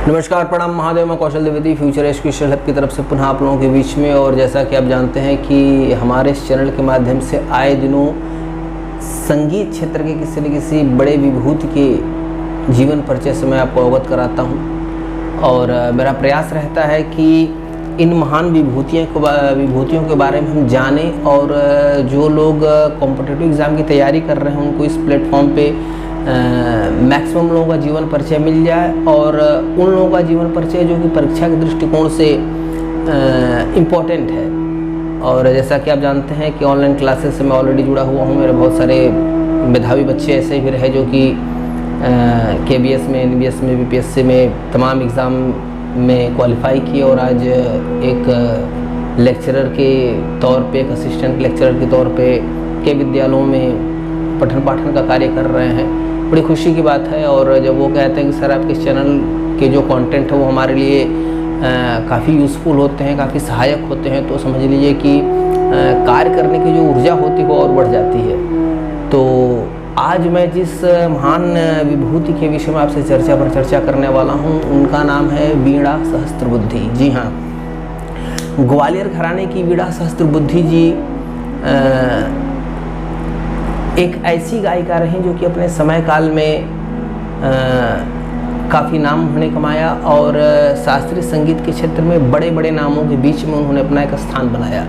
नमस्कार, प्रणाम, महादेव। मैं कौशल द्विवेदी फ्यूचर एजुकेशन हब की तरफ से पुनः आप लोगों के बीच में। और जैसा कि आप जानते हैं कि हमारे इस चैनल के माध्यम से आए दिनों संगीत क्षेत्र के किसी न किसी बड़े विभूति के जीवन परिचय से मैं आपको अवगत कराता हूं। और मेरा प्रयास रहता है कि इन महान विभूतियों के बारे में हम जानें और जो लोग कॉम्पिटिटिव एग्ज़ाम की तैयारी कर रहे हैं उनको इस प्लेटफॉर्म पे मैक्सिमम लोगों का जीवन परिचय मिल जाए। और उन लोगों का जीवन परिचय जो कि परीक्षा के दृष्टिकोण से इम्पोर्टेंट है। और जैसा कि आप जानते हैं कि ऑनलाइन क्लासेस से मैं ऑलरेडी जुड़ा हुआ हूँ। मेरे बहुत सारे मेधावी बच्चे ऐसे भी रहे जो कि KBS में, NBS में, BPSC में तमाम एग्ज़ाम में क्वालिफाई किए और आज एक लेक्चरर के तौर पे, एक असिस्टेंट लेक्चरर के तौर पे के विद्यालयों में पठन पाठन का कार्य कर रहे हैं। बड़ी खुशी की बात है। और जब वो कहते हैं कि सर आपके इस चैनल के जो कंटेंट है वो हमारे लिए काफ़ी यूज़फुल होते हैं, काफ़ी सहायक होते हैं, तो समझ लीजिए कि कार्य करने की जो ऊर्जा होती है वो और बढ़ जाती है। तो आज मैं जिस महान विभूति के विषय में आपसे चर्चा करने वाला हूँ उनका नाम है वीणा सहस्त्रबुद्धि। जी हाँ, ग्वालियर घराने की वीणा सहस्त्रबुद्धि जी एक ऐसी गायिका रहीं जो कि अपने समय काल में काफ़ी नाम उन्होंने कमाया और शास्त्रीय संगीत के क्षेत्र में बड़े बड़े नामों के बीच में उन्होंने अपना एक स्थान बनाया।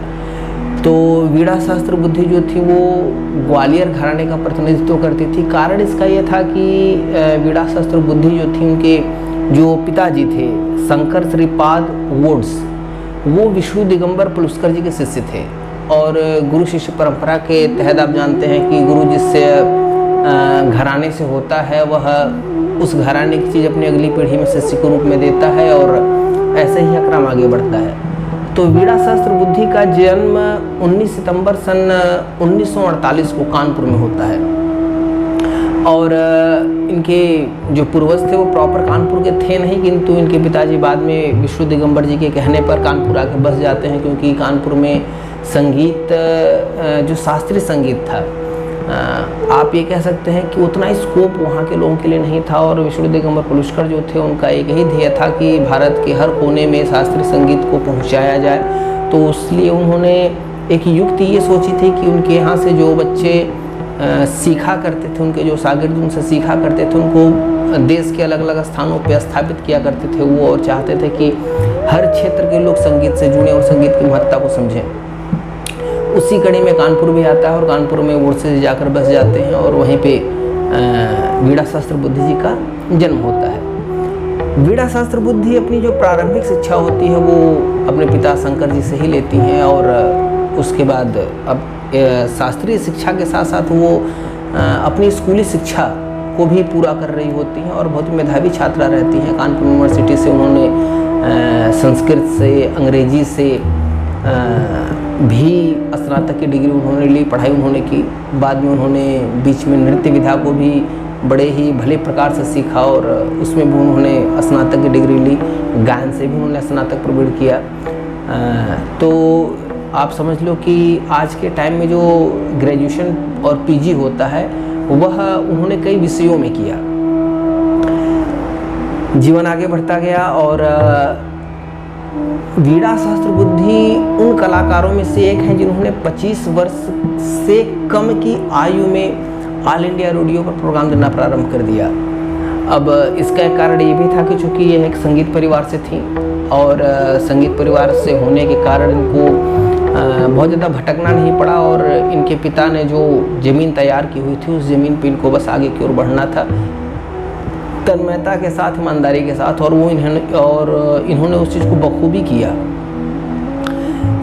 तो वीणा सहस्त्रबुद्धि जो थी वो ग्वालियर घराने का प्रतिनिधित्व करती थी। कारण इसका ये था कि वीणा सहस्त्रबुद्धि जो थी, उनके जो पिताजी थे शंकर श्रीपाद वोड्स, वो विष्णु दिगंबर पुलस्कर जी के शिष्य थे। और गुरु शिष्य परंपरा के तहत आप जानते हैं कि गुरु जिससे घराने से होता है वह उस घराने की चीज़ अपनी अगली पीढ़ी में शिष्य के रूप में देता है और ऐसे ही क्रम आगे बढ़ता है। तो वीणा सहस्त्रबुद्धि का जन्म 19 सितंबर सन 1948 को कानपुर में होता है। और इनके जो पूर्वज थे वो प्रॉपर कानपुर के थे नहीं, किंतु इनके पिताजी बाद में विष्णु दिगंबर जी के कहने पर कानपुर आकर बस जाते हैं, क्योंकि कानपुर में संगीत जो शास्त्रीय संगीत था, आप ये कह सकते हैं कि उतना स्कोप वहाँ के लोगों के लिए नहीं था। और विष्णु दिगंबर पुलस्कर जो थे उनका एक ही ध्येय था कि भारत के हर कोने में शास्त्रीय संगीत को पहुँचाया जाए। तो इसलिए उन्होंने एक युक्ति ये सोची थी कि उनके यहाँ से जो बच्चे सीखा करते थे, उनके जो शागिर्द उनसे सीखा करते थे, उनको देश के अलग अलग स्थानों पर स्थापित किया करते थे वो। और चाहते थे कि हर क्षेत्र के लोग संगीत से जुड़ें और संगीत की महत्ता को समझें। उसी कड़ी में कानपुर भी आता है और कानपुर में वोड से जाकर बस जाते हैं और वहीं पे वीणा सहस्त्रबुद्धि जी का जन्म होता है। वीणा सहस्त्रबुद्धि अपनी जो प्रारंभिक शिक्षा होती है वो अपने पिता शंकर जी से ही लेती हैं। और उसके बाद अब शास्त्रीय शिक्षा के साथ साथ वो अपनी स्कूली शिक्षा को भी पूरा कर रही होती हैं और बहुत मेधावी छात्रा रहती हैं। कानपुर यूनिवर्सिटी से उन्होंने संस्कृत से, अंग्रेजी से भी स्नातक की डिग्री उन्होंने ली, पढ़ाई उन्होंने की। बाद में उन्होंने बीच में नृत्य विधा को भी बड़े ही भले प्रकार से सीखा और उसमें भी उन्होंने स्नातक की डिग्री ली। गायन से भी उन्होंने स्नातक प्रवीण किया। तो आप समझ लो कि आज के टाइम में जो ग्रेजुएशन और PG होता है वह उन्होंने कई विषयों में किया। जीवन आगे बढ़ता गया और वीणा सहस्त्रबुद्धि उन कलाकारों में से एक हैं जिन्होंने 25 वर्ष से कम की आयु में ऑल इंडिया रेडियो पर प्रोग्राम देना प्रारंभ कर दिया। अब इसका एक कारण ये भी था कि चूँकि ये एक संगीत परिवार से थी और संगीत परिवार से होने के कारण इनको बहुत ज़्यादा भटकना नहीं पड़ा। और इनके पिता ने जो ज़मीन तैयार की हुई थी उस ज़मीन पर इनको बस आगे की ओर बढ़ना था, तन्मयता के साथ, ईमानदारी के साथ। और वो इन्होंने उस चीज़ को बखूबी किया।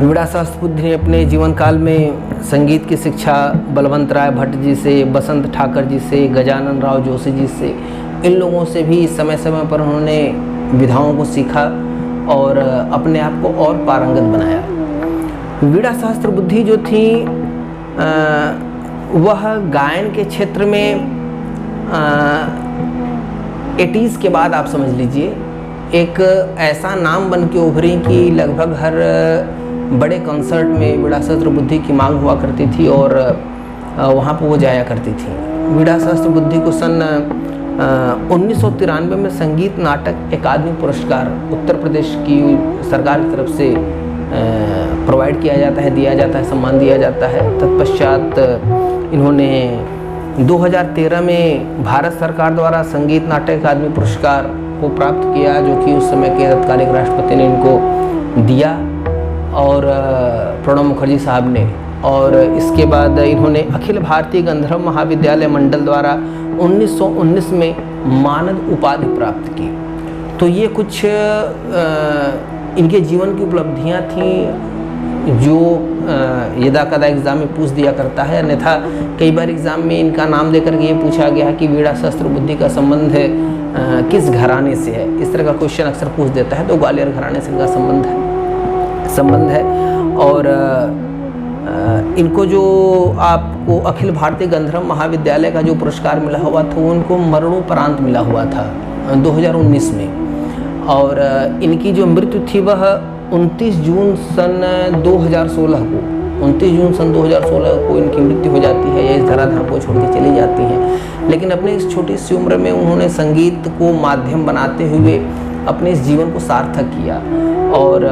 वीणा सहस्त्रबुद्धि ने अपने जीवन काल में संगीत की शिक्षा बलवंत राय भट्ट जी से, बसंत ठाकर जी से, गजानन राव जोशी जी से, इन लोगों से भी समय समय पर उन्होंने विधाओं को सीखा और अपने आप को और पारंगत बनाया। वीणा सहस्त्रबुद्धि जो थी वह गायन के क्षेत्र में 80s के बाद आप समझ लीजिए एक ऐसा नाम बन के उभरी कि लगभग हर बड़े कंसर्ट में वीणा सहस्त्रबुद्धि की मांग हुआ करती थी और वहाँ पर वो जाया करती थी। वीणा सहस्त्रबुद्धि को सन 1993 में संगीत नाटक अकादमी पुरस्कार उत्तर प्रदेश की सरकार की तरफ से प्रोवाइड किया जाता है, दिया जाता है, सम्मान दिया जाता है। तत्पश्चात इन्होंने 2013 में भारत सरकार द्वारा संगीत नाटक अकादमी पुरस्कार को प्राप्त किया, जो कि उस समय के तत्कालीन राष्ट्रपति ने इनको दिया, और प्रणब मुखर्जी साहब ने। और इसके बाद इन्होंने अखिल भारतीय गंधर्व महाविद्यालय मंडल द्वारा 1919 में मानद उपाधि प्राप्त की। तो ये कुछ इनके जीवन की उपलब्धियां थीं जो यदा कदा एग्ज़ाम में पूछ दिया करता है। अन्यथा कई बार एग्ज़ाम में इनका नाम देकर के ये पूछा गया है कि वीणा सहस्त्रबुद्धि का संबंध किस घराने से है। इस तरह का क्वेश्चन अक्सर पूछ देता है, तो ग्वालियर घराने से इनका संबंध है। और इनको जो आपको अखिल भारतीय गंधर्व महाविद्यालय का जो पुरस्कार मिला हुआ था, वो उनको मरणोपरांत मिला हुआ था 2019 में। और इनकी जो मृत्यु थी वह 29 जून सन 2016 को इनकी मृत्यु हो जाती है, या इस धराधाम को छोड़ के चली जाती हैं। लेकिन अपने इस छोटी सी उम्र में उन्होंने संगीत को माध्यम बनाते हुए अपने इस जीवन को सार्थक किया, और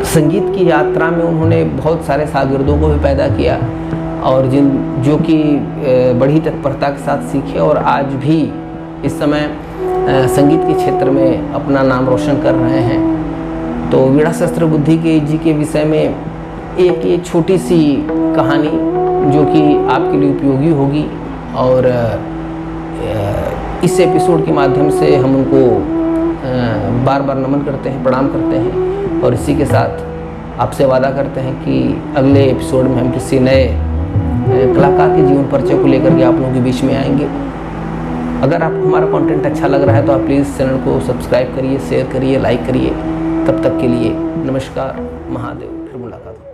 संगीत की यात्रा में उन्होंने बहुत सारे शागिर्दों को भी पैदा किया, और जो कि बड़ी तत्परता के साथ सीखे, और आज भी इस समय संगीत के क्षेत्र में अपना नाम रोशन कर रहे हैं। तो वीणा सहस्त्रबुद्धि जी के विषय में एक ये छोटी सी कहानी जो कि आपके लिए उपयोगी होगी, और इस एपिसोड के माध्यम से हम उनको बार बार नमन करते हैं, प्रणाम करते हैं। और इसी के साथ आपसे वादा करते हैं कि अगले एपिसोड में हम किसी नए कलाकार के जीवन परिचय को लेकर के आप लोगों के बीच में आएंगे। अगर आपको हमारा कंटेंट अच्छा लग रहा है तो आप प्लीज़ चैनल को सब्सक्राइब करिए, शेयर करिए, लाइक करिए। तब तक के लिए नमस्कार, महादेव, फिर मुलाकात।